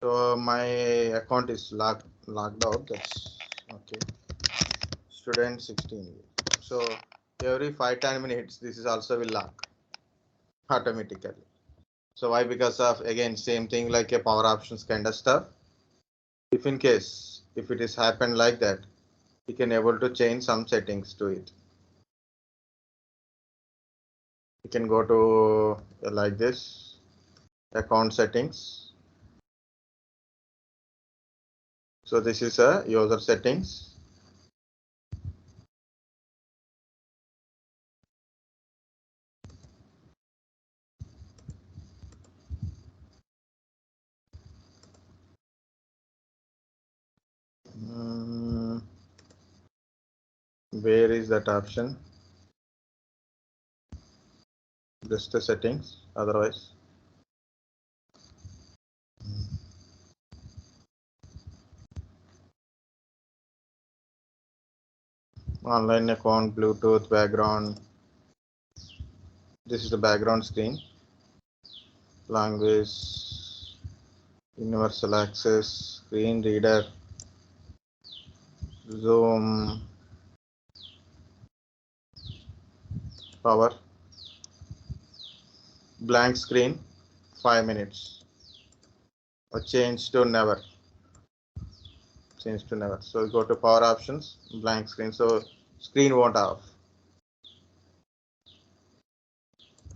So my account is logged out. That's okay. Student 16. So every 5-10 minutes, this is also will lock automatically. So why? Because of again same thing like a power options kind of stuff. If in case if it is happened like that, you can able to change some settings to it. You can go to like this account settings. So this is a user settings. Where is that option? Just the settings. Otherwise, online account, Bluetooth, background. This is the background screen. Language, universal access, screen reader, zoom, power, blank screen, 5 minutes, or change to never. Change to never. So go to power options, blank screen. So screen won't off.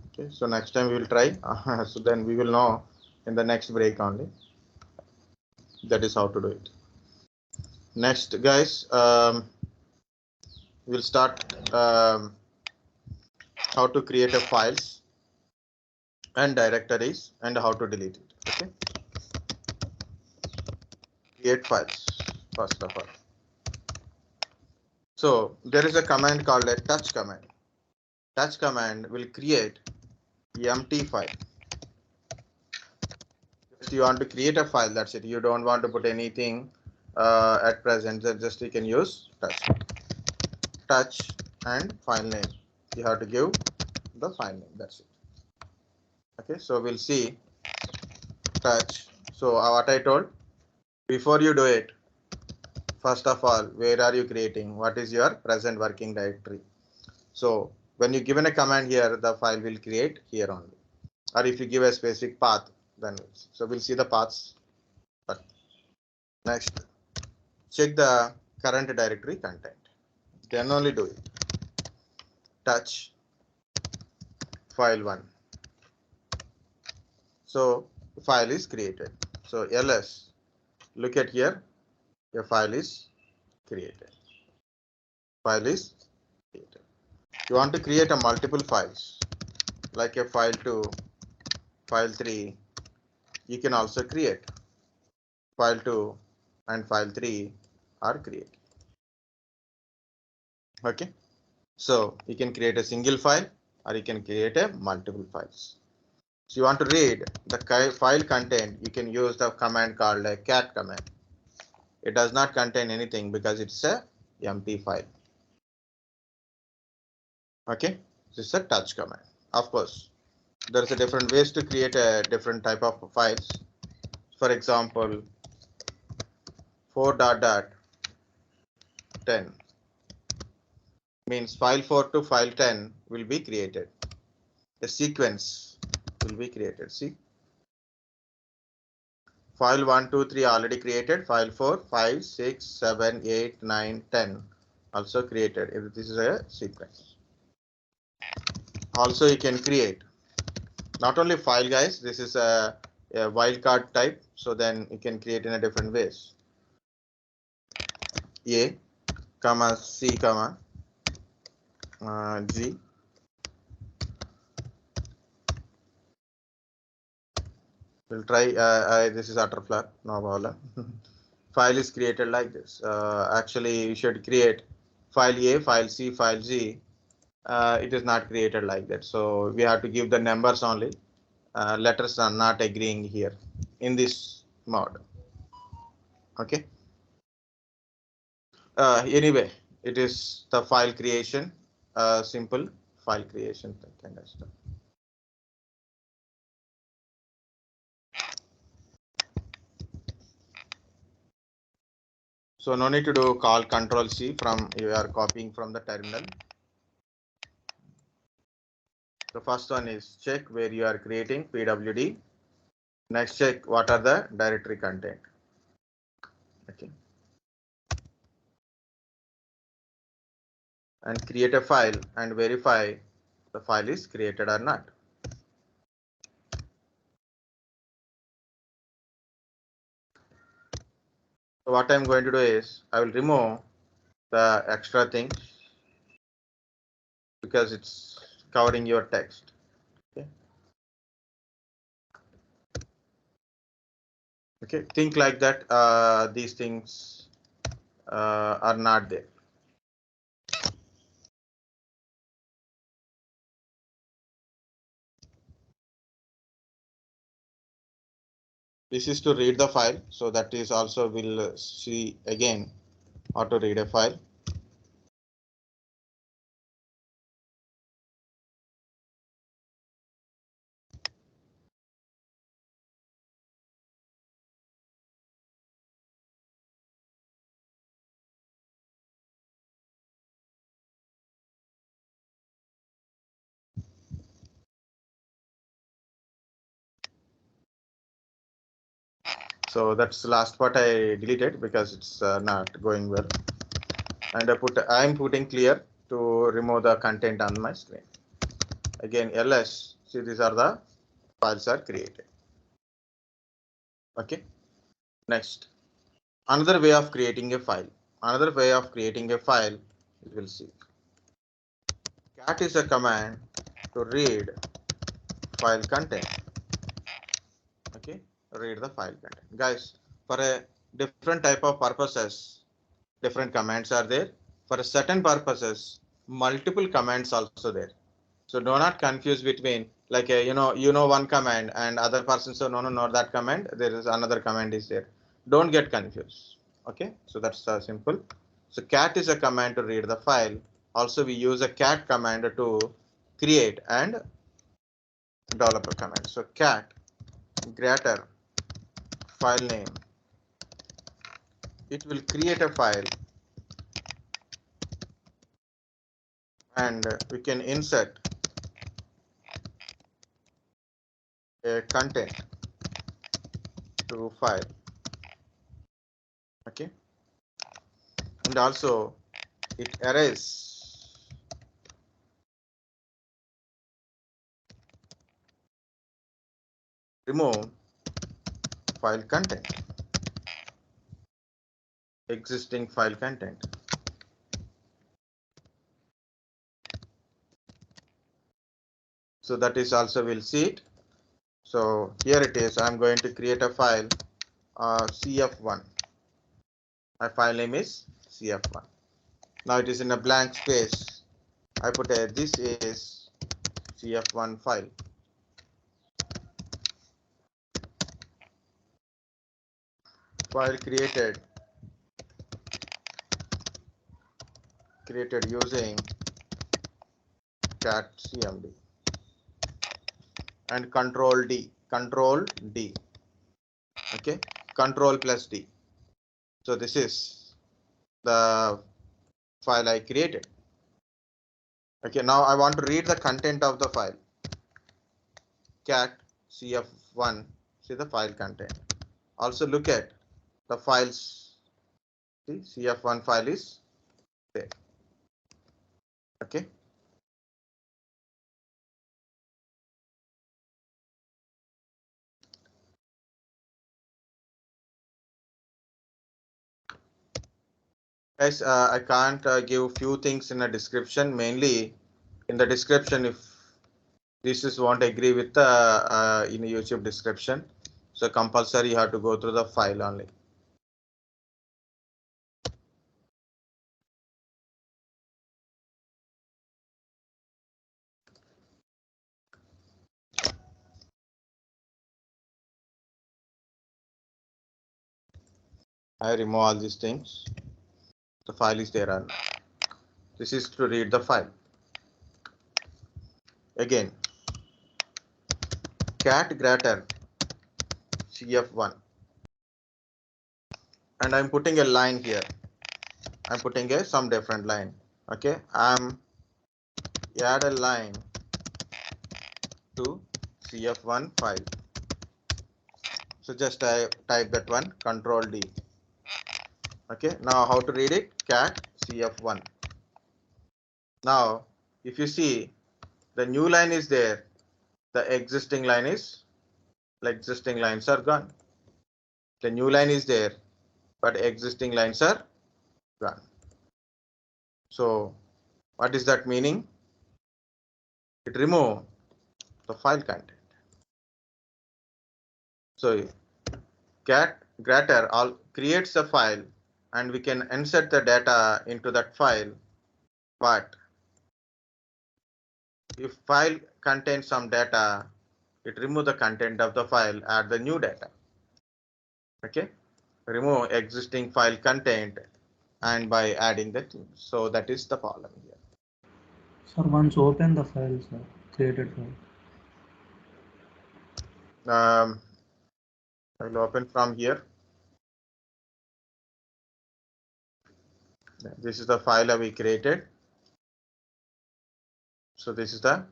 Okay. So next time we will try. So then we will know in the next break only. That is how to do it. Next, guys, we'll start how to create a files and directories and how to delete it. Okay. Create files first of all. So there is a command called a touch command. Touch command will create empty file. If you want to create a file, that's it. You don't want to put anything at present. Just you can use touch and file name. You have to give the file name. That's it. Okay. So we'll see touch. So what I told before you do it, first of all, where are you creating? What is your present working directory? So when you given a command here, the file will create here only. Or if you give a specific path, then so we'll see the paths. But next, check the current directory content. Then only do it. Touch file1. So file is created. So ls, look at here, your file is created. File is created. You want to create a multiple files like a file2, file3. You can also create file2 and file3 are created. Okay. So you can create a single file or you can create a multiple files. So you want to read the file content, you can use the command called a cat command. It does not contain anything because it's a empty file. Okay, this is a touch command. Of course, there's a different ways to create a different type of files. For example, 4.10 means file 4 to file 10 will be created. A sequence will be created. See, file 1, 2, 3 already created. File 4, 5, 6, 7, 8, 9, 10 also created. If this is a sequence. Also, you can create not only file, guys. This is a wildcard type. So then you can create in a different ways. A, comma C, comma G. We'll try. This is utter flag. No problem. File is created like this. Actually, you should create file A, file C, file G. It is not created like that. So we have to give the numbers only. Letters are not agreeing here in this mode. Okay. Anyway, it is the file creation, simple file creation kind of stuff. So no need to do call Control C from you are copying from the terminal. The first one is check where you are creating PWD. Next, check what are the directory content. Okay. And create a file and verify the file is created or not. So what I'm going to do is I will remove the extra things because it's covering your text. Okay. Okay. Think like that. These things are not there. This is to read the file. So that is also we'll see again how to read a file. So that's the last part I deleted because it's not going well. And I'm putting clear to remove the content on my screen. Again, ls, see these are the files are created. Okay. Next, another way of creating a file. Another way of creating a file, you will see. Cat is a command to read file content. Okay, read the file content. Guys, for a different type of purposes, different commands are there. For a certain purposes, multiple commands also there. So do not confuse between like a, you know one command and other person so no not that command. There is another command is there. Don't get confused. Okay, so that's simple. So cat is a command to read the file. Also we use a cat command to create and develop a command. So cat greater file name. It will create a file and we can insert a content to file. Okay, and also it erases remove file content, existing file content. So that is also we'll see it. So here it is. I'm going to create a file cf1. My file name is cf1. Now it is in a blank space. I put a this is cf1 file. File created using cat CMD and control D. Okay, control plus D. So this is the file I created. Okay, now I want to read the content of the file. Cat cf1, see the file content. Also look at the files. See, cf1 file is there. Okay. Guys, I can't give few things in a description. Mainly in the description, if this is won't agree with the in YouTube description, so compulsory you have to go through the file only. I remove all these things. The file is there. This is to read the file. Again, cat greater cf1. and I'm putting a line here. I'm putting some different line. Okay, I'm add a line to CF1 file. So just type that one, Control D. Okay, now how to read it? Cat CF1. Now, if you see, the new line is there, the existing lines are gone. The new line is there, but existing lines are gone. So, what is that meaning? It remove the file content. So, Gratter all creates a file, and we can insert the data into that file. But if file contains some data, it remove the content of the file, add the new data. Okay, remove existing file content, and by adding that. So that is the problem here. Sir, once open the file, sir, created file. I will open from here. This is the file we created. So this is the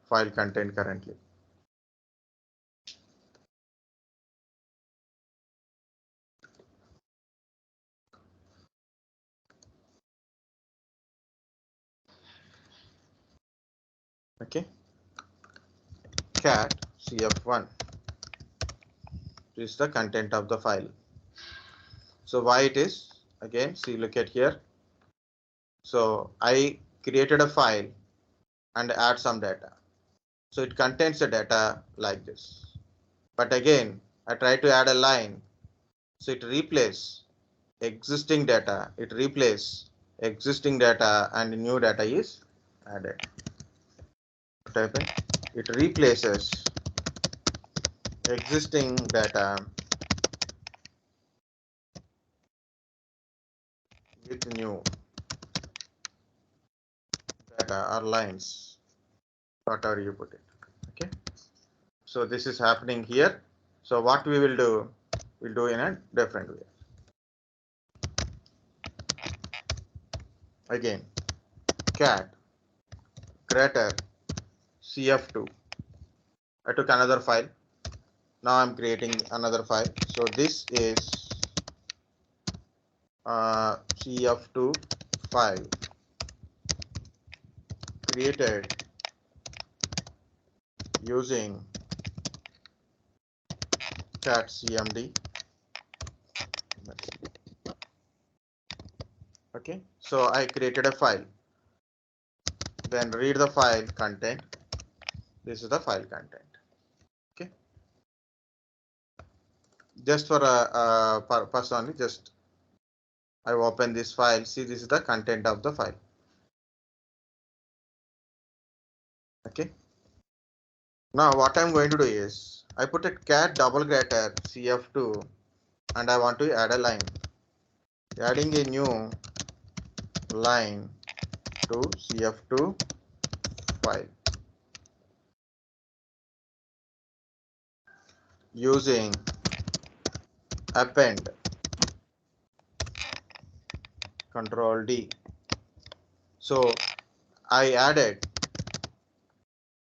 file content currently. Okay, cat cf1. This is the content of the file. So why it is? Again, see, look at here. So I created a file and add some data. So it contains the data like this. But again, I try to add a line. So it replaces existing data. It replaces existing data and new data is added. What happened? It replaces existing data with new data or lines, whatever you put it. Okay. So this is happening here. So what we will do, we'll do in a different way. Again, cat greater cf2. I took another file. Now I'm creating another file. So this is cf2 file created using cat CMD. Okay, so I created a file. Then read the file content. This is the file content. Okay, just for a purpose only, just I open this file. See, this is the content of the file. Okay. Now what I'm going to do is I put a cat double greater cf2 and I want to add a line. Adding a new line to cf2 file using append Control D. So I added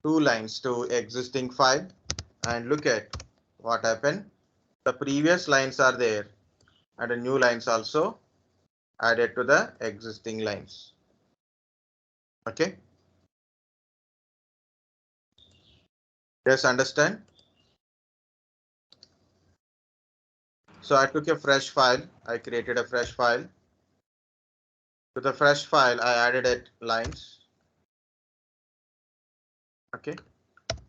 two lines to existing file and look at what happened. The previous lines are there and the new lines also added to the existing lines. Okay. Yes, understand? So I took a fresh file. I created a fresh file. To the fresh file, I added it lines. Okay.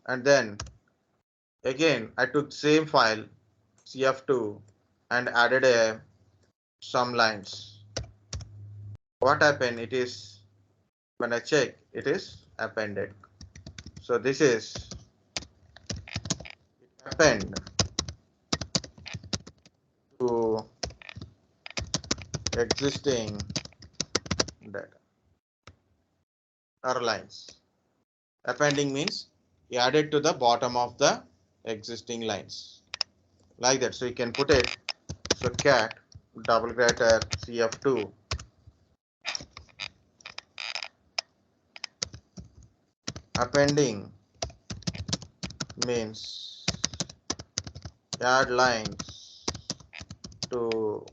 And then again, I took same file cf2 and added some lines. What happened? It is when I check, it is appended. So this is append to existing data or lines. Appending means you add it to the bottom of the existing lines like that. So you can put it. So cat double greater cf2 appending means add lines to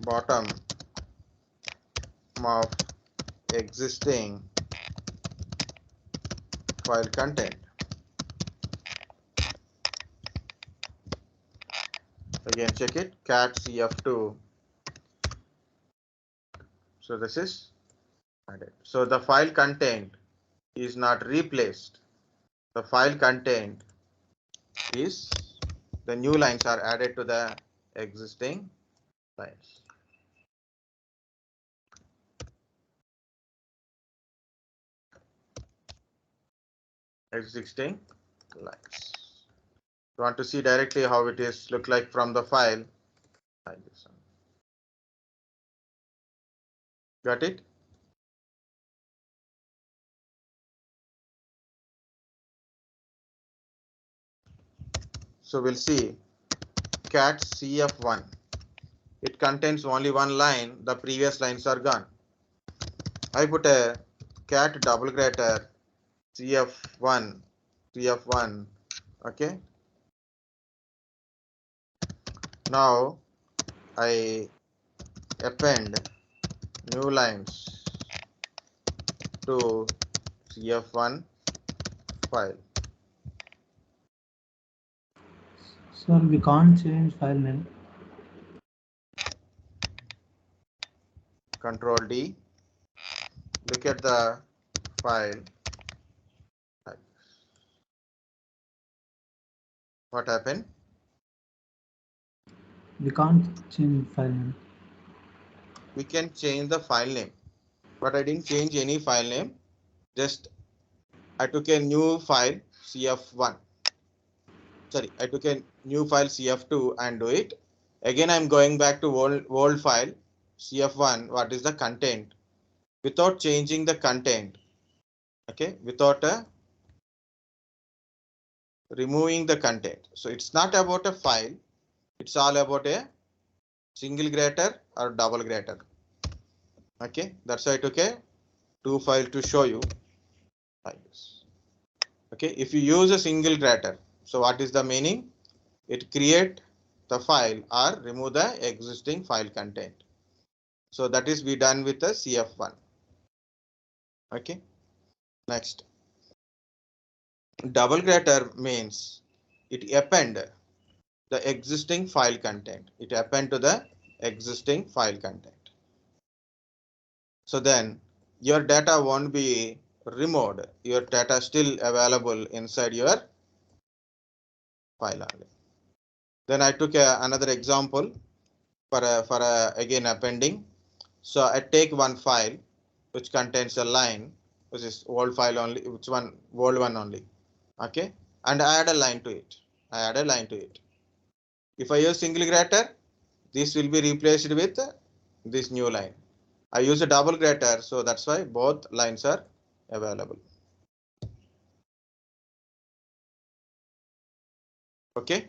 bottom of existing file content. Again check it, cat cf2. So this is added. So the file content is not replaced. The file content is, the new lines are added to the existing lines. Existing lines. You want to see directly how it is look like from the file. Got it? So we'll see cat cf1. It contains only one line. The previous lines are gone. I put a cat double greater cf1. Okay. Now I append new lines to cf1 file. Sir, we can't change file name. Control D. Look at the file. What happened? We can't change file name. We can change the file name, but I didn't change any file name. Just I took a new file cf1. Sorry, I took a new file cf2 and do it. Again, I'm going back to old file cf1. What is the content? Without changing the content. Okay, without removing the content. So it's not about a file. It's all about a single greater or double greater. Okay, that's why I took a two file to show you like this. Okay, if you use a single greater, so what is the meaning? It create the file or remove the existing file content. So that is be done with the cf1. Okay, next. Double greater means it append the existing file content. It append to the existing file content. So then your data won't be removed. Your data still available inside your file only. Then I took another example for again appending. So I take one file which contains a line, which is old file only, which one old one only. Okay, and I add a line to it. If I use single greater, this will be replaced with this new line. I use a double greater, so that's why both lines are available. Okay.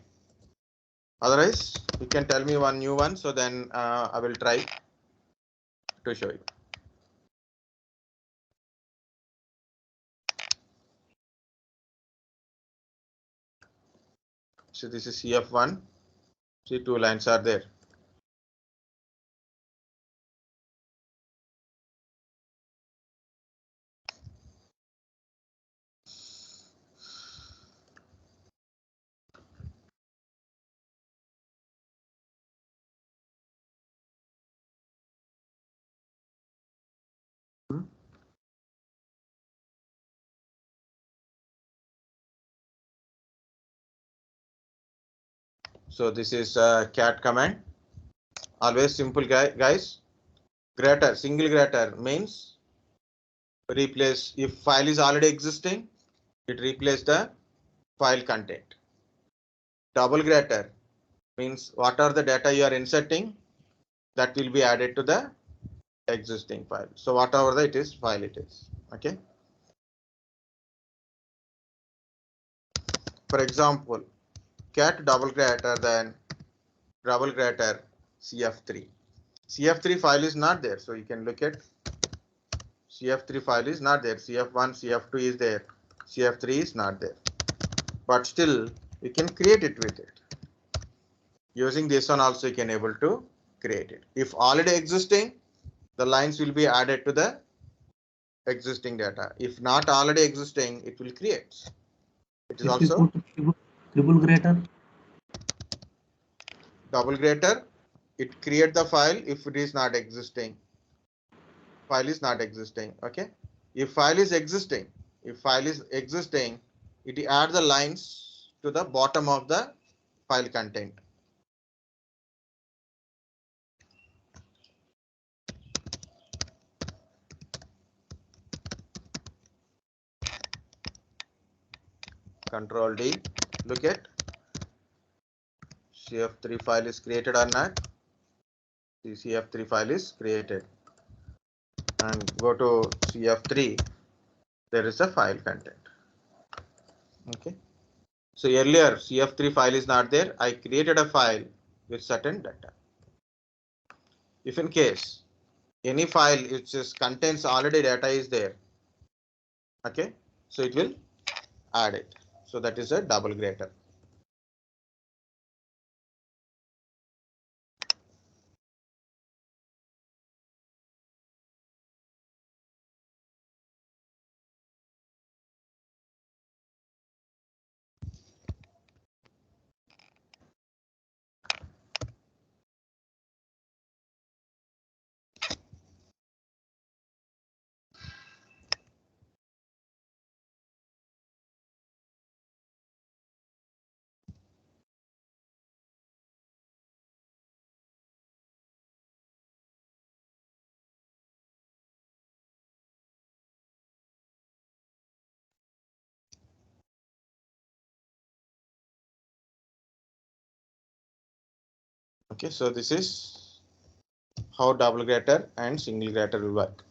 Otherwise, you can tell me one new one, so then I will try to show you. So this is CF1. See, two lines are there. So this is cat command. Always simple guys. Greater, single greater means replace, if file is already existing, it replace the file content. Double greater means what are the data you are inserting, that will be added to the existing file. So whatever it is, file it is. Okay. For example, cat double greater than double greater CF3. CF3 file is not there, so you can look at CF3 file is not there. CF1, CF2 is there. CF3 is not there. But still, you can create it with it. Using this one also you can able to create it. If already existing, the lines will be added to the existing data. If not already existing, it will create. It is If we also put triple greater, double greater. It create the file if it is not existing. File is not existing. Okay. If file is existing, it add the lines to the bottom of the file content. Control D. Look at CF3 file is created or not. The CF3 file is created. And go to CF3. There is a file content. Okay. So earlier CF3 file is not there. I created a file with certain data. If in case any file which just contains already data is there, okay, so it will add it. So that is a double greater. Okay, so this is how double greater and single greater will work.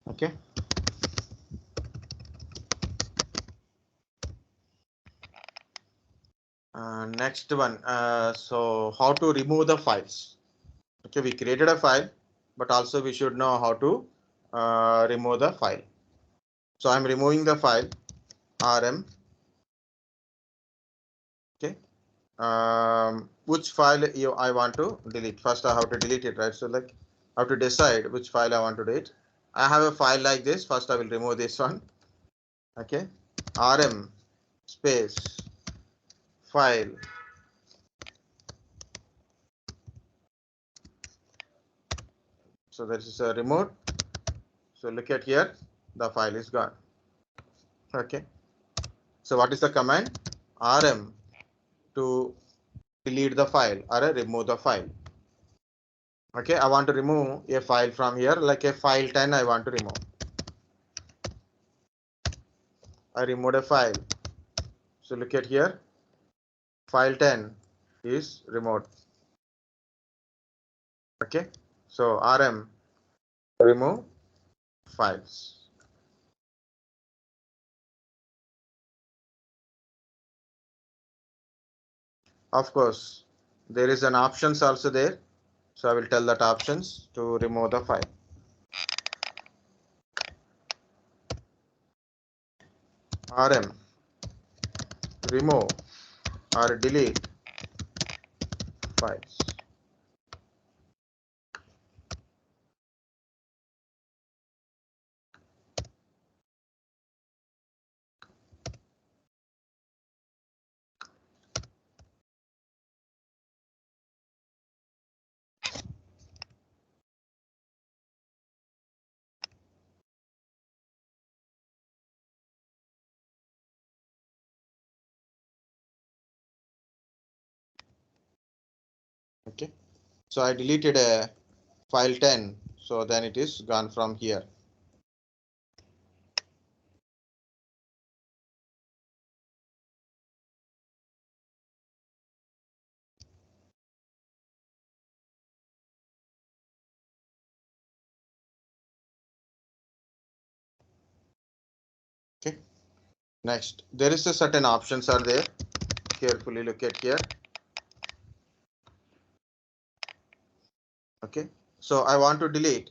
Okay. Next one. So how to remove the files? Okay, we created a file, but also we should know how to remove the file. So I'm removing the file rm. Okay. Which file I want to delete? First, I have to delete it, right? So like, I have to decide which file I want to delete. I have a file like this. First, I will remove this one. Okay. Rm space file. So this is a remote. So look at here, the file is gone. Okay. So what is the command? Rm to delete the file or remove the file. Okay, I want to remove a file from here, like a file 10 I want to remove. I removed a file. So look at here, file 10 is removed. Okay, so rm remove files. Of course, there is an options also there. So I will tell that options to remove the file. Rm remove or delete files. Okay, so I deleted a file 10, so then it is gone from here. Okay, next there is a certain options are there. Carefully look at here. Okay, so I want to delete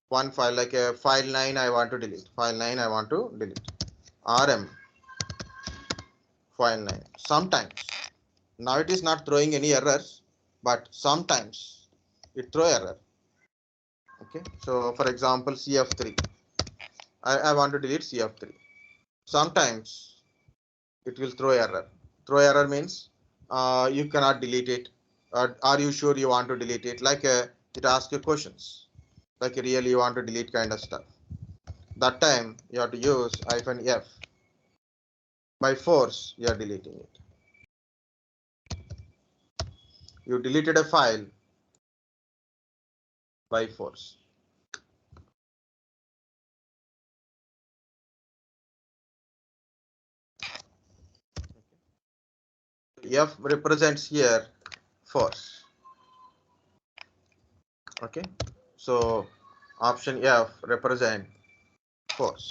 one file, like a file 9 I want to delete. File 9 I want to delete. rm file 9. Sometimes, now it is not throwing any errors, but sometimes it throw error. Okay, so for example, cf3. I want to delete cf3. Sometimes it will throw error. Throw error means you cannot delete it. Are you sure you want to delete it? Like it asks you questions, like really you want to delete kind of stuff. That time you have to use -f. By force, you are deleting it. You deleted a file by force. F represents here force. Okay, so option F represent force.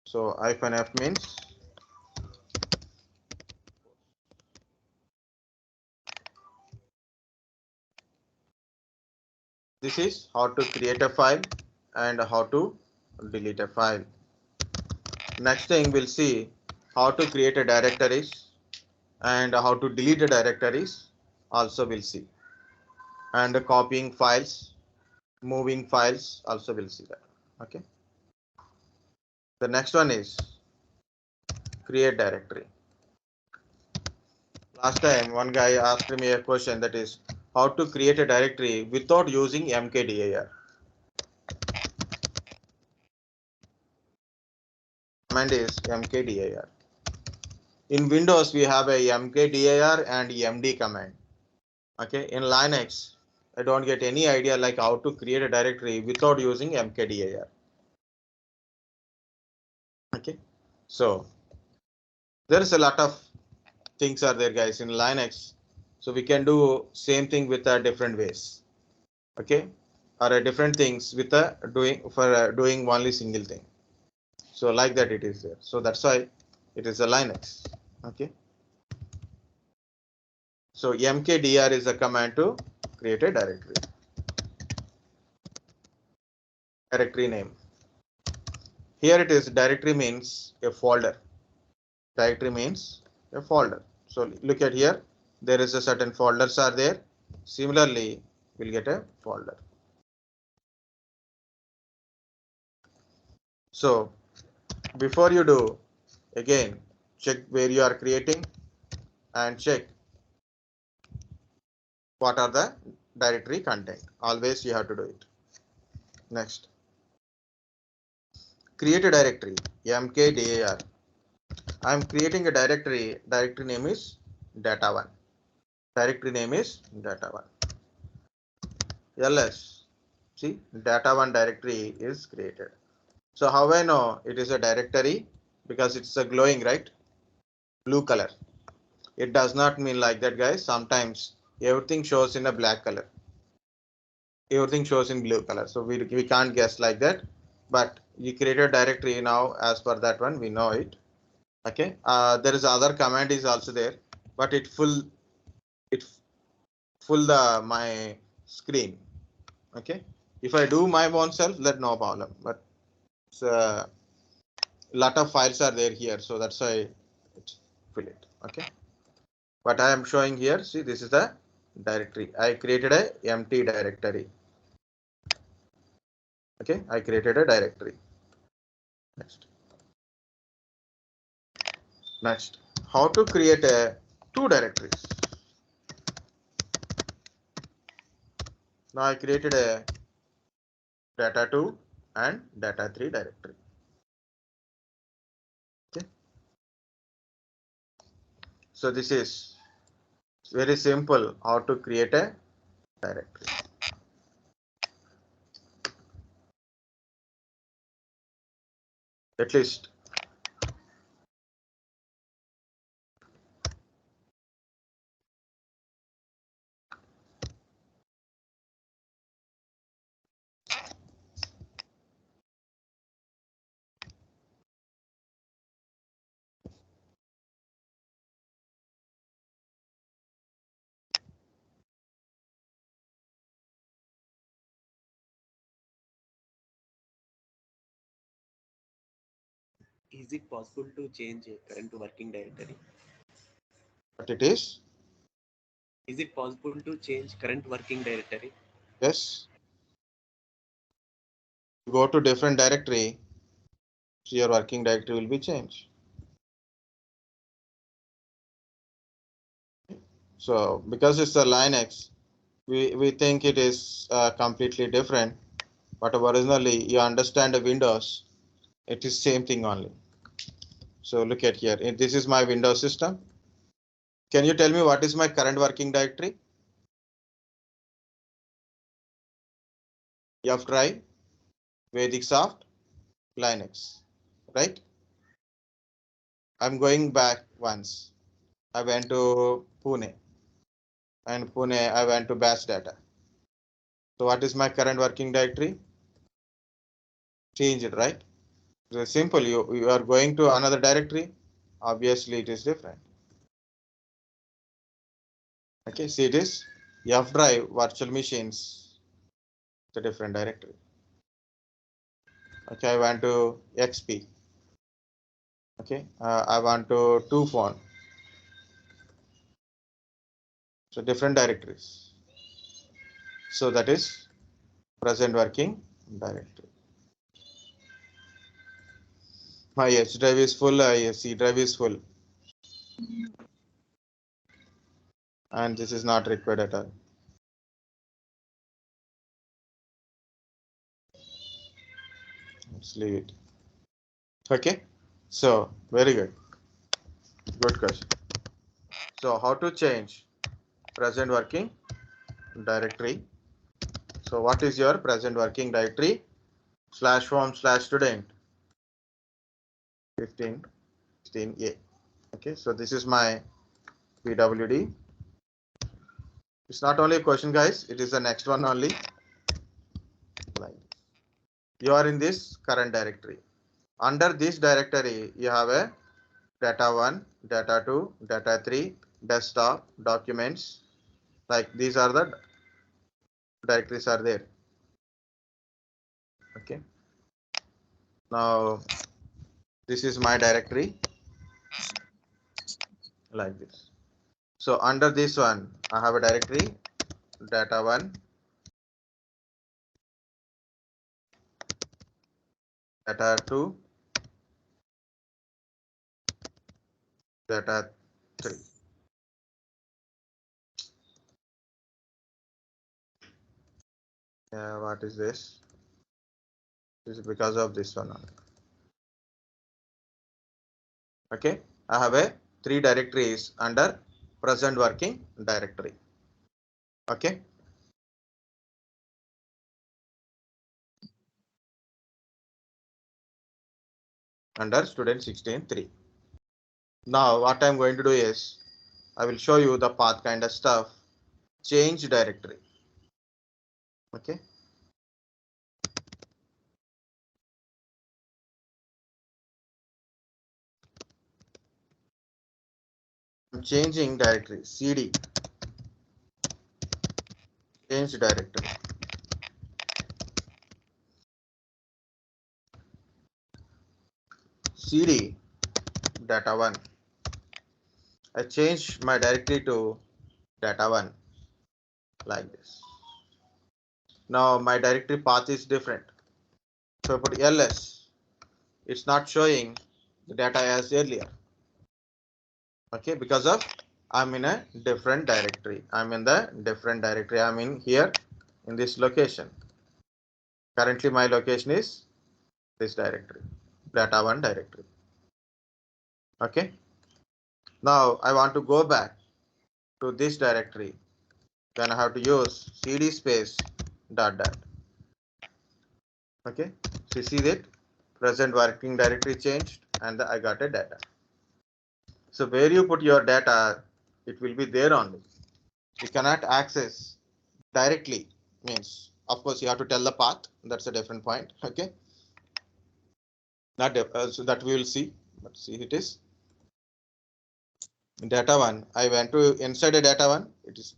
So -f means this is how to create a file and how to delete a file. Next thing we'll see how to create a directories and how to delete the directories also we'll see. And copying files, moving files also we'll see that. Okay. The next one is create directory. Last time one guy asked me a question, that is how to create a directory without using mkdir. Command is mkdir. In Windows we have a mkdir and md command. Okay, in Linux I don't get any idea like how to create a directory without using mkdir. Okay, so there is a lot of things are there guys in Linux, so we can do same thing with different ways. Okay, or different things with doing only single thing. So like that it is there. So that's why it is a Linux. Okay. So mkdir is a command to create a directory. Directory name. Here it is directory means a folder. Directory means a folder. So look at here. There is a certain folders are there. Similarly, we'll get a folder. So before you do, again, check where you are creating and check what are the directory content. Always you have to do it. Next, create a directory, mkdir. I am creating a directory. Directory name is data1. Directory name is data1. ls. See, data1 directory is created. So how I know it is a directory? Because it's a glowing, right? Blue color. It does not mean like that, guys. Sometimes everything shows in a black color. Everything shows in blue color. So we can't guess like that. But you create a directory now as per that one, we know it. Okay. There is other command is also there, but it full the my screen. Okay. If I do my own self, that no problem. But it's lot of files are there here, so that's why it's fill it. Okay, but I am showing here, see, this is the directory. I created a empty directory. Okay, I created a directory. Next, how to create a two directories. Now I created a data2 and data3 directory. Okay, so this is very simple how to create a directory. At least Is it possible to change a current working directory? But it is. Is it possible to change current working directory? Yes. Go to different directory, so your working directory will be changed. So because it's a Linux, we think it is completely different, but originally you understand the Windows, it is same thing only. So look at here. This is my Windows system. Can you tell me what is my current working directory? F drive, Vedic Soft, Linux, right? I'm going back once. I went to Pune, and Pune I went to batch data. So what is my current working directory? Change it, right? So simple. You are going to another directory. Obviously, it is different. Okay, see it is F drive virtual machines. It's a different directory. Okay, I want to XP. Okay, I want to 2phone. So different directories. So that is present working directory. My H drive is full, C drive is full, and this is not required at all. Let's leave it. Okay, so very good. Good question. So how to change present working directory? So what is your present working directory? /home/student 15 16a. Okay, so this is my PWD. It's not only a question, guys, it is the next one only. Like you are in this current directory. Under this directory, you have a data1, data2, data3, desktop, documents. Like these are the directories are there. Okay. Now this is my directory like this. So under this one, I have a directory data1, data2, data3. What is this? This is because of this one. Okay, I have a 3 directories under present working directory. Okay. Under student 16.3. Now what I'm going to do is I will show you the path kind of stuff. Change directory. Okay. I'm changing directory. CD. Change directory. CD data1. I changed my directory to data1 like this. Now my directory path is different. So I put ls. It's not showing the data as earlier. Okay, because of I'm in a different directory. I'm in the different directory. I'm in here in this location. Currently my location is this directory, data1 directory. Okay. Now I want to go back to this directory. Then I have to use cd space dot dot. Okay. So you see that present working directory changed and I got a data. So where you put your data, it will be there only. You cannot access directly. Means of course you have to tell the path. That's a different point. Okay. Not so that we will see. But see it is data1. I went to inside a data1. It is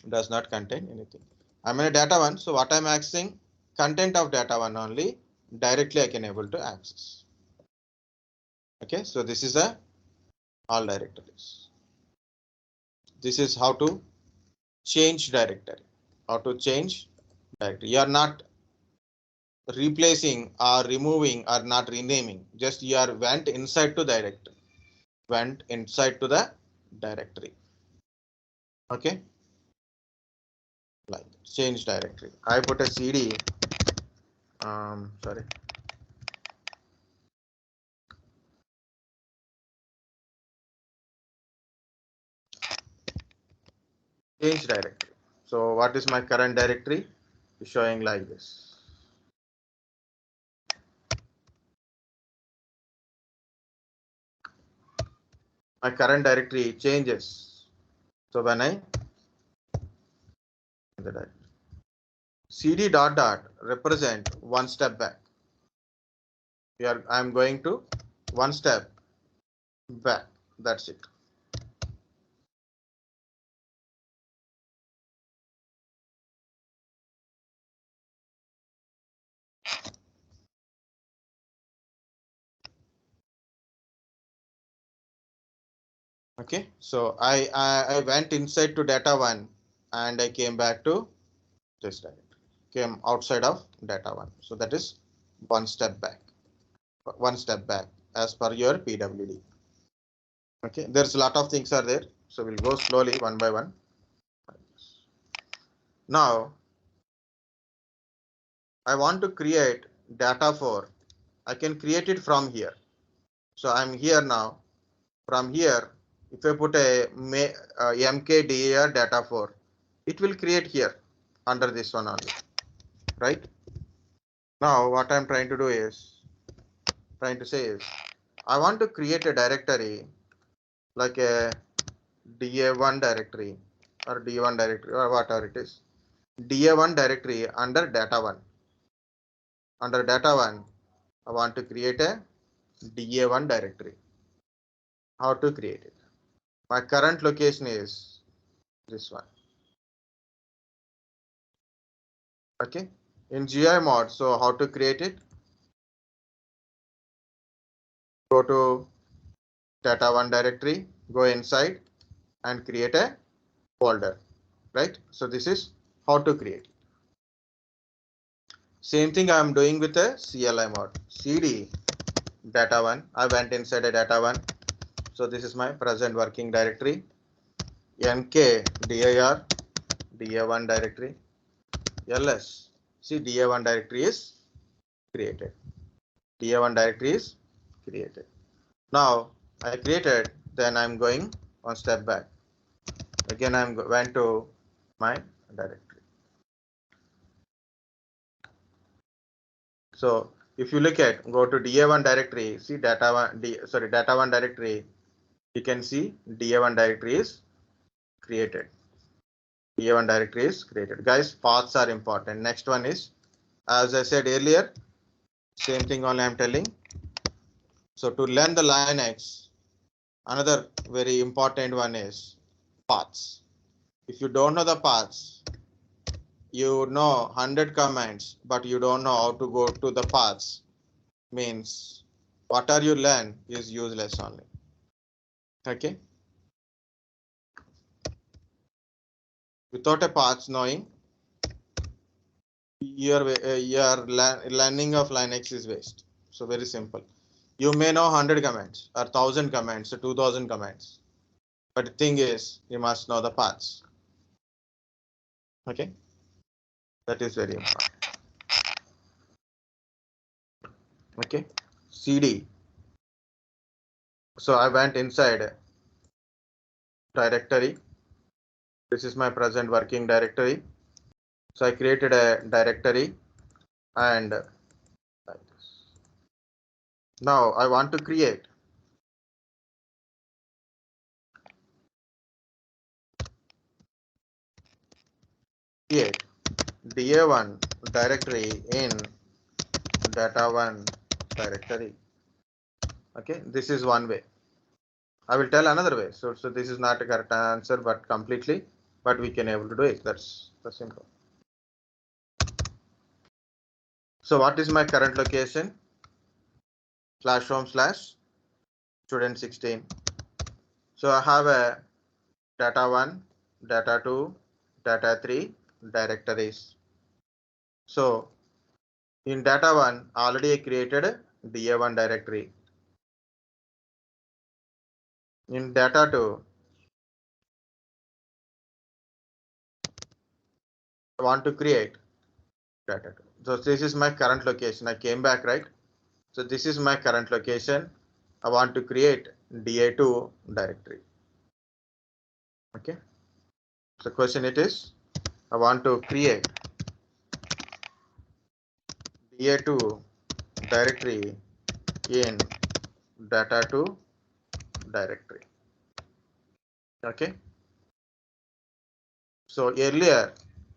does not contain anything. I'm in a data1. So what I'm accessing content of data1 only directly I can able to access. Okay, so this is a all directories. This is how to change directory. How to change directory. You are not replacing or removing or not renaming. Just you are went inside to directory. Went inside to the directory. Okay. Like change directory. I put a CD. Sorry. Change directory. So what is my current directory? Is showing like this. My current directory changes. So when I the directory. CD dot dot represent one step back. Here I am going to one step back. That's it. Okay, so I went inside to data one and I came back to this directory. Came outside of data one. So that is one step back. One step back as per your PWD. Okay, there's a lot of things are there. So we'll go slowly one by one. Now I want to create data for. I can create it from here. So I'm here now. From here, if I put a mkdir data for, it will create here under this one only, right? Now what I'm trying to do is, I want to create a directory like a da1 directory or d1 directory or whatever it is. Da1 directory under data one. Under data one, I want to create a da1 directory. How to create it? My current location is this one. Okay, in GI mod. So how to create it? Go to data one directory, go inside and create a folder, right? So this is how to create. Same thing I am doing with a CLI mod. CD data one. I went inside a data one. So this is my present working directory. Mkdir da1 directory. ls. See, da1 directory is created. Da1 directory is created. Now I created, then I'm going one step back. Again, went to my directory. So if you look at, go to da1 directory, see data one directory, you can see da1 directory is created. Da1 directory is created. Guys, paths are important. Next one is, as I said earlier, same thing only I'm telling. So to learn the Linux, another very important one is paths. If you don't know the paths, you know 100 commands, but you don't know how to go to the paths, means whatever you learn is useless only. Okay. Without a paths knowing, your learning of Linux is waste. So very simple. You may know 100 commands or 1000 commands or 2000 commands, but the thing is you must know the paths. Okay, that is very important. Okay, CD. So I went inside directory. This is my present working directory. So I created a directory and like this. Now I want to create da1 directory in data1 directory. Okay, this is one way. I will tell another way. So this is not a correct answer, but completely, but we can able to do it. That's simple. So what is my current location? /home/ student 16. So I have a data 1, data 2, data 3 directories. So in data 1 already I created DA1 directory. In data 2 I want to create data 2. So this is my current location. I came back, right? So this is my current location. I want to create DA2 directory. Okay. So question it is, I want to create DA2 directory in data2 directory. Okay. So earlier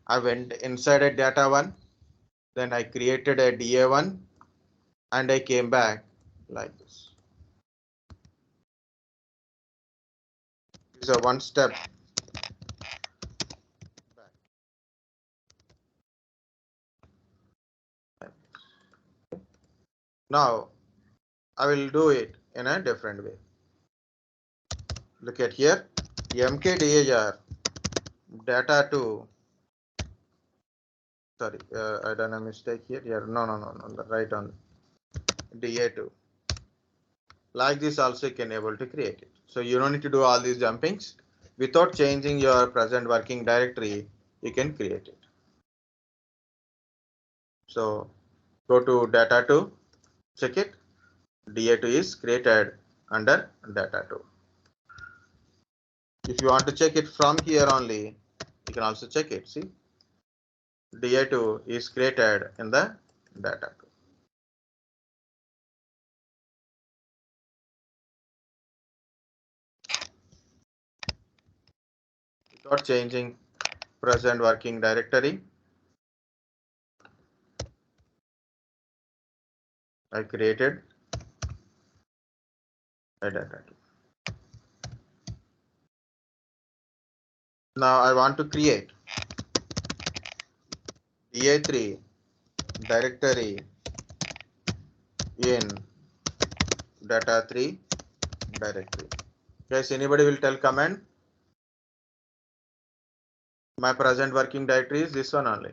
I went inside a data1, then I created a DA1 and I came back like this. It's a one step back. Now I will do it in a different way. Look at here, Mkdir data2. Sorry, I done a mistake here. Here, no, right on DA2. Like this also you can able to create it. So you don't need to do all these jumpings. Without changing your present working directory, you can create it. So go to data2, check it. DA2 is created under data2. If you want to check it from here only, you can also check it. See, DA2 is created in the data2. Without changing present working directory, I created a data2. Now I want to create DA3 directory in data3 directory. Guys, anybody will tell command? My present working directory is this one only.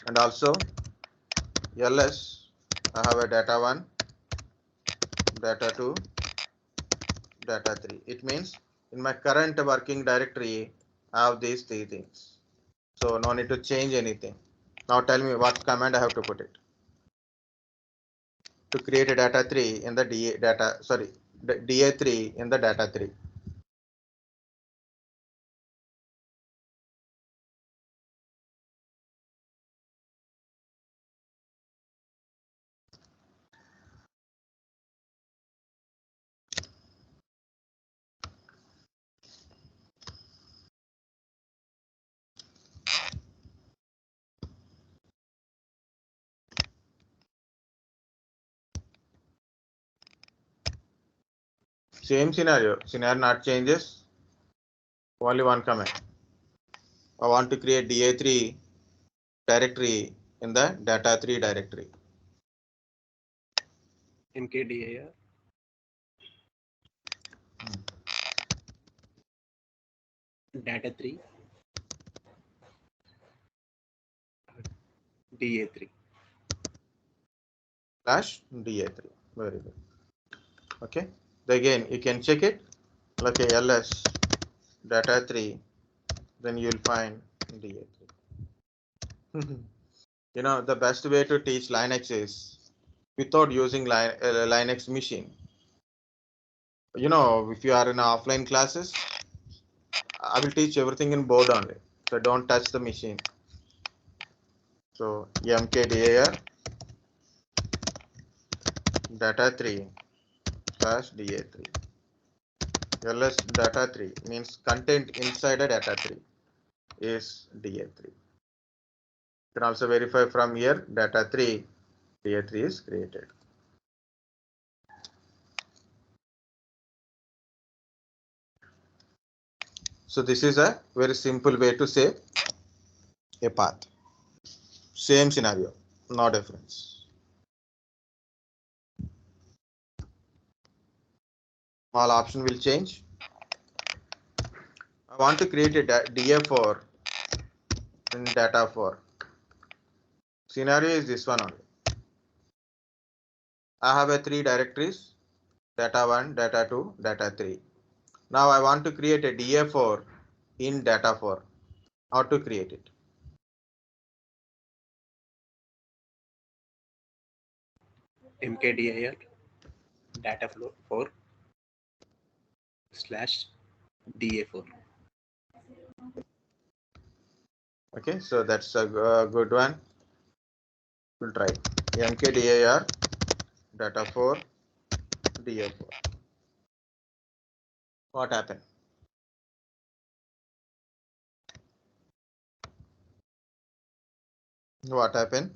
And also ls, I have a data1, data2, data3. It means in my current working directory, I have these three things. So no need to change anything. Now tell me what command I have to put it. To create a data3 in the DA3 in the data3. Same scenario not changes, only one command. I want to create DA3 directory in the data3 directory. Mkdir data3 DA3. /DA3. Very good. Okay. Again, you can check it. Okay, ls data3, then you'll find DA3. You know, the best way to teach Linux is without using Linux machine. You know, if you are in offline classes, I will teach everything in board only. So don't touch the machine. So Mkdir data3 /DA3. ls data3 means content inside a data3 is DA3. You can also verify from here data3 DA3 is created. So this is a very simple way to say a path. Same scenario, no difference. All option will change. I want to create a DA4 in data4. Scenario is this one only. I have a 3 directories, data1, data2, data3. Now I want to create a DA4 in data4. How to create it? Mkdir data flow 4 / DA4. Okay, so that's a good one. We'll try mkdir data4 DA4. What happened? What happened?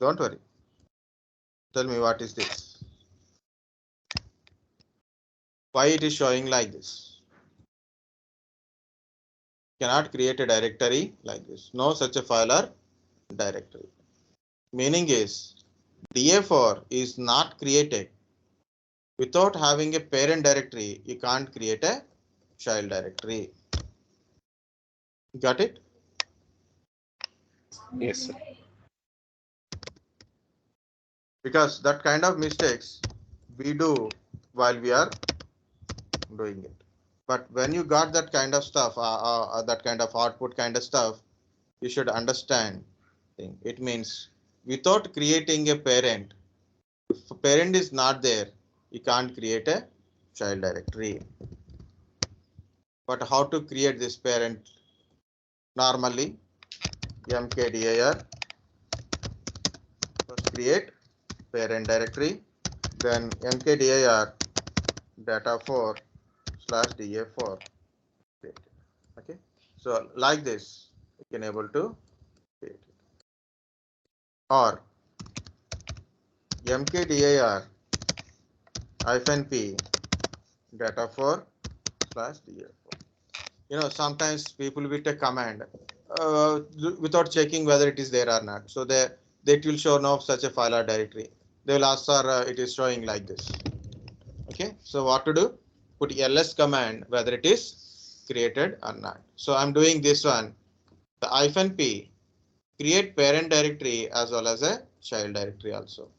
Don't worry. Tell me what is this? Why it is showing like this? Cannot create a directory like this. No such a file or directory. Meaning is DA4 is not created. Without having a parent directory, you can't create a child directory. Got it? Yes, sir. Because that kind of mistakes we do while we are doing it. But when you got that kind of stuff, that kind of output kind of stuff, you should understand. It means without creating a parent, if a parent is not there, you can't create a child directory. But how to create this parent? Normally, mkdir first create parent directory, then mkdir data4 / DA4. Okay, so like this, you can able to create it. Or mkdir -p data4 / DA4. You know, sometimes people will take command without checking whether it is there or not. So that will show no such a file or directory. They will ask, sir, it is showing like this. Okay, so what to do? Put ls command whether it is created or not. So I'm doing this one. The -p create parent directory as well as a child directory also.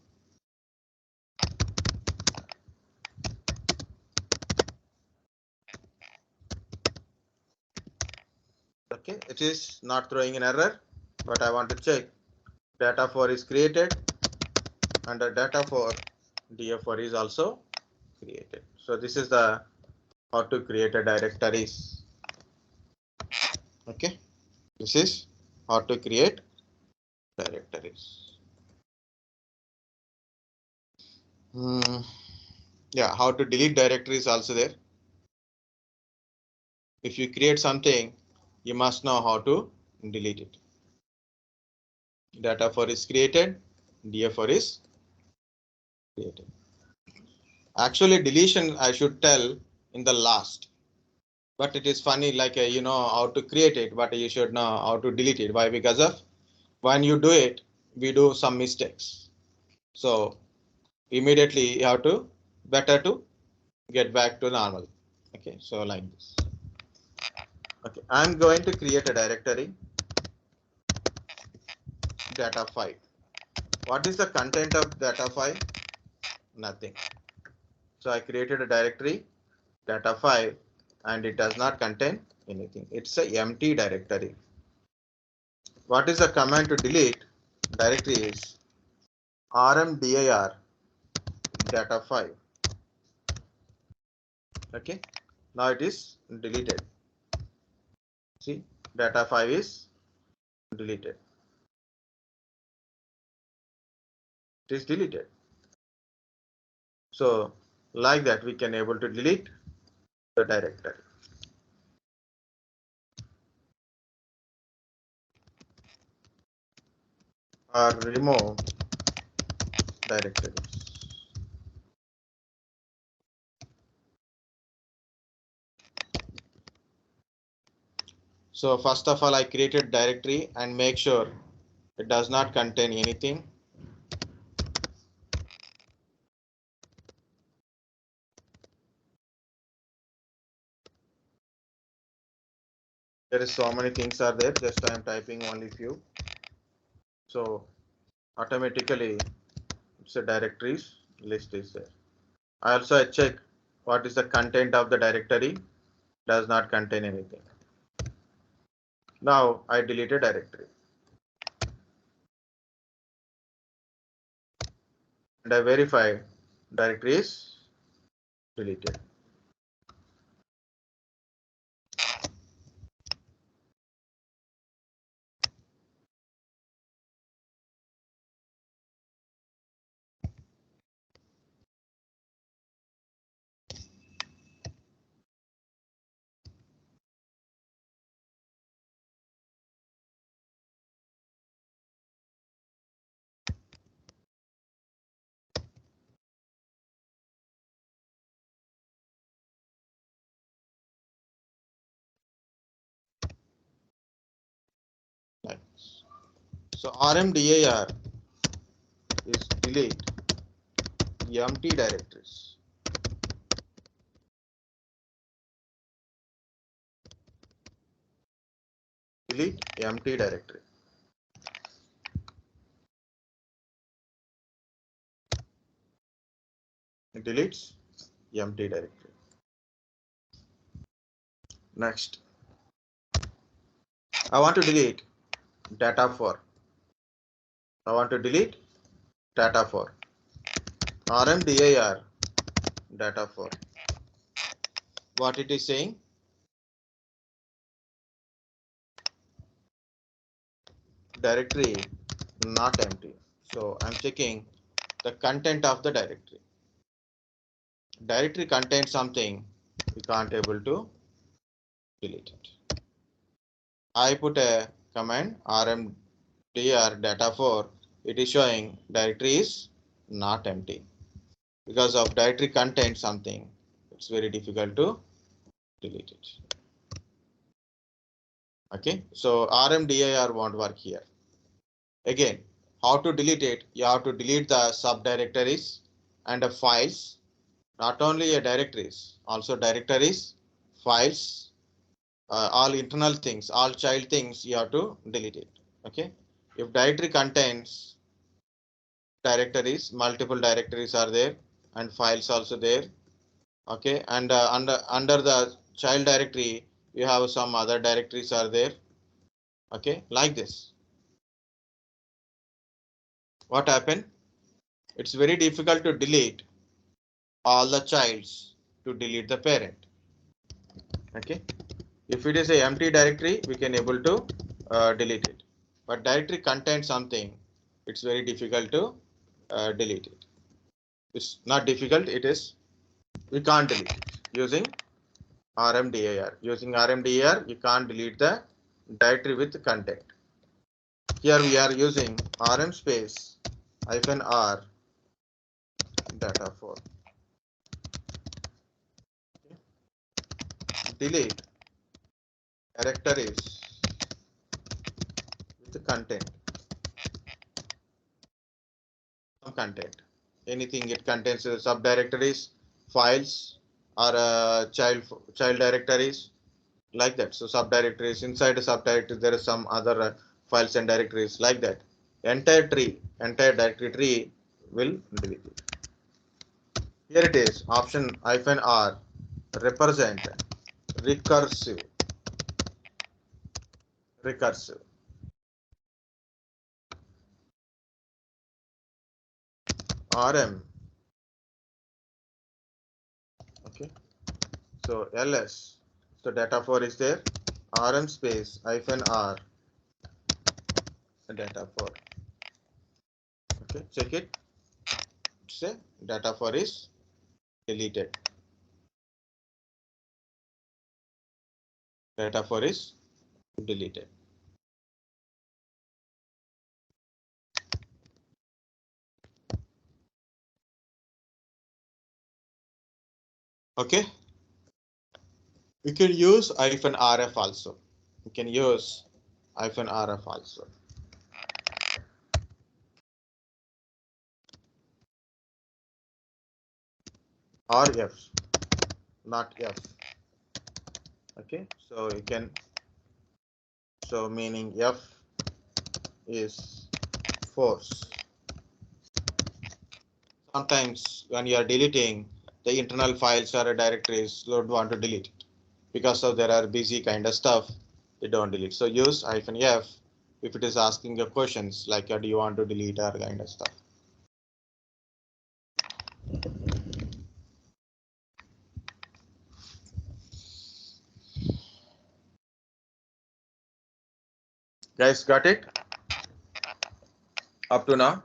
Okay, it is not throwing an error, but I want to check. Data4 is created. Under data4, DA4 is also created. So this is the how to create a directories. Okay, this is how to create directories. Yeah, how to delete directories also there. If you create something, you must know how to delete it. Data4 is created, DA4 is created. Actually, deletion I should tell in the last. But it is funny, like you know how to create it, but you should know how to delete it. Why? Because of when you do it, we do some mistakes. So immediately you have to better to get back to normal. Okay, so like this. Okay, I'm going to create a directory data5. What is the content of data5? Nothing. So I created a directory data5 and it does not contain anything. It's a empty directory. What is the command to delete directory is rmdir data5. Okay, now it is deleted. See, data5 is deleted. It is deleted. So like that we can able to delete the directory. Or remove directories. So first of all, I created directory and make sure it does not contain anything. There is so many things are there, just I am typing only few. So automatically it's a directories list is there. I also check what is the content of the directory, does not contain anything. Now I delete a directory and I verify directory is deleted. Nice. So rmdir is delete empty directories. Delete empty directory. It deletes empty directory. Next, I want to delete data for. I want to delete data for. rmdir data for. What it is saying? Directory not empty. So I'm checking the content of the directory. Directory contains something, we can't able to delete it. I put a command rmdir data for. It is showing directory is not empty. Because of directory contains something, it's very difficult to delete it. Okay, so rmdir won't work here. Again, how to delete it? You have to delete the subdirectories and the files, not only a directories, also directories, files, all internal things, all child things, you have to delete it. Okay, if directory contains directories, multiple directories are there and files also there. Okay, and under the child directory, you have some other directories are there. Okay, like this. What happened? It's very difficult to delete all the childs to delete the parent. Okay, if it is a empty directory, we can able to delete it. But directory contains something, it's very difficult to delete it. It's not difficult, it is, we can't delete it using rmdir. Using rmdir, you can't delete the directory with content. Here we are using rm space -r data for. Delete directories with content. Some content. Anything it contains subdirectories, files, or child directories, like that. So subdirectories, inside the subdirectory there is some other files and directories, like that. Entire tree, entire directory tree will delete it. Here it is, option -r, represent recursive. Recursive. rm. Okay. So ls. So data for is there. rm space -r data for. Okay, check it. Say data for is deleted. Data for is deleted. Okay. We can use -rf also. you can use -rf also. Or f, not f. Okay, so you can, so meaning f is force. Sometimes when you are deleting the internal files or directories, you don't want to delete it because of there are busy kind of stuff. You don't delete. So use -f if it is asking you questions like do you want to delete or kind of stuff. Guys, got it up to now?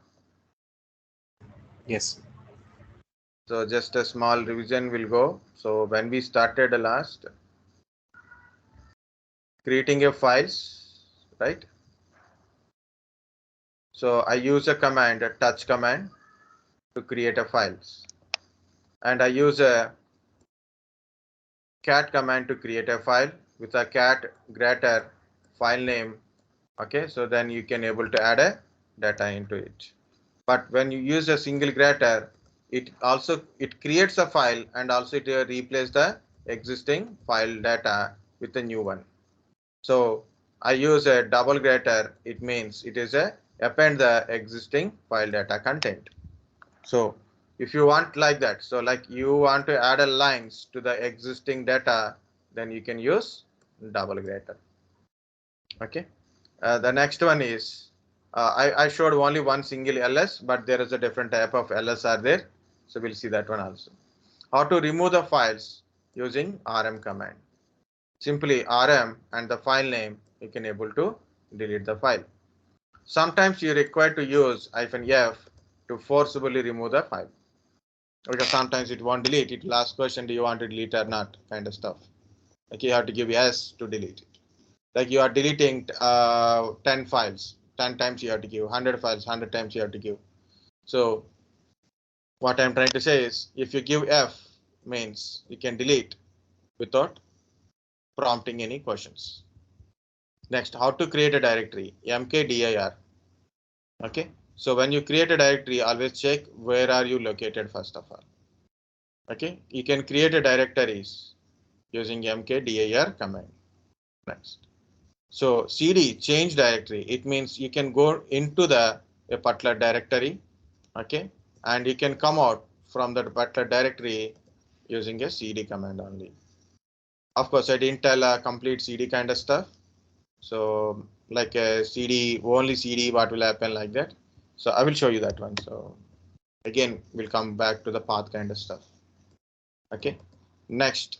Yes. So just a small revision will go. So when we started last, creating a files, right? So I use a command, a touch command, to create a files, and I use a cat command to create a file with a cat greater file name. Okay, so then you can able to add a data into it. But when you use a single greater, it creates a file and also it replaces the existing file data with a new one. So I use a double greater. It means it is a append the existing file data content. So if you want like that, so like you want to add a lines to the existing data, then you can use double greater. Okay. The next one is I showed only one single ls, but there is a different type of ls are there. So we'll see that one also. How to remove the files using rm command. Simply rm and the file name, you can able to delete the file. Sometimes you require to use -f to forcibly remove the file. Because sometimes it won't delete. It will ask question, do you want to delete or not, kind of stuff. Like you have to give yes to delete it. Like you are deleting 10 files, 10 times you have to give, 100 files, 100 times you have to give. So what I'm trying to say is, if you give F, means you can delete without prompting any questions. Next, how to create a directory, Mkdir. Okay, so when you create a directory, always check where are you located first of all. Okay, you can create a directories using Mkdir command. Next. So cd change directory, it means you can go into the a particular directory, okay, and you can come out from that particular directory using a cd command only. Of course, I didn't tell a complete cd kind of stuff. So like a cd, only cd, what will happen like that. So I will show you that one. So again, we'll come back to the path kind of stuff. Okay, next.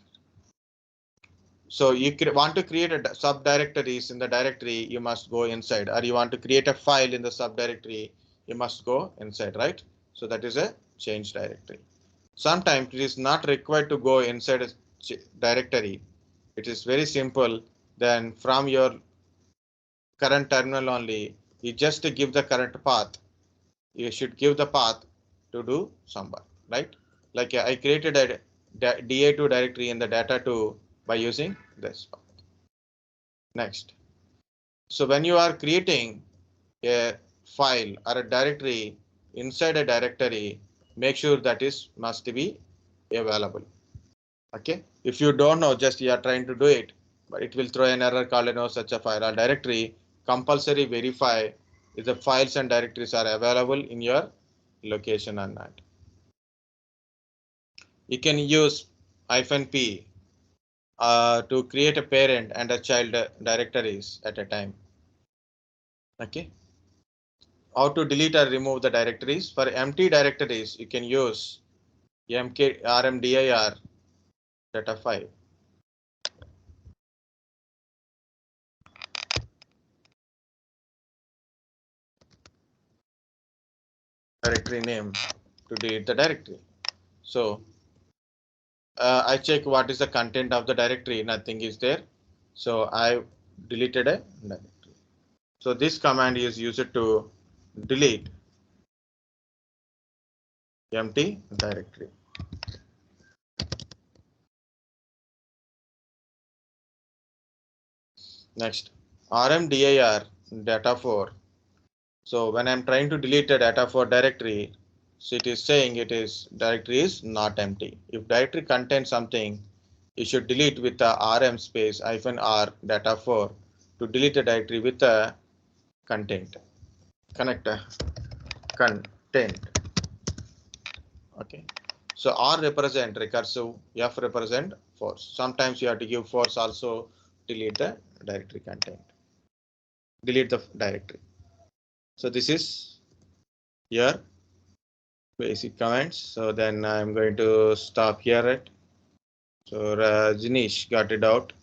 So you want to create a subdirectories in the directory, you must go inside, or you want to create a file in the subdirectory, you must go inside, right? So that is a change directory. Sometimes it is not required to go inside a directory. It is very simple. Then from your current terminal only, you just give the current path. You should give the path to do some work, right? Like I created a da2 directory in the data2 by using this path. Next. So when you are creating a file or a directory inside a directory, make sure that is must be available. Okay. If you don't know, just you are trying to do it, but it will throw an error called no such a file or directory. Compulsory verify if the files and directories are available in your location or not. You can use -p to create a parent and a child directories at a time. Okay. How to delete or remove the directories. For empty directories, you can use rmdir data5. Directory name to delete the directory. So I check what is the content of the directory, nothing is there. So I deleted a directory. So this command is used to delete empty directory. Next, rmdir data 4. So when I'm trying to delete a data 4 directory, so it is saying directory is not empty. If directory contains something, you should delete with the rm space -r data 4 to delete a directory with a content. Content. Okay. So R represent recursive, F represent force. Sometimes you have to give force also, delete the directory content. Delete the directory. So this is your basic comments. So then I'm going to stop here. Right? So Rajneesh got it out.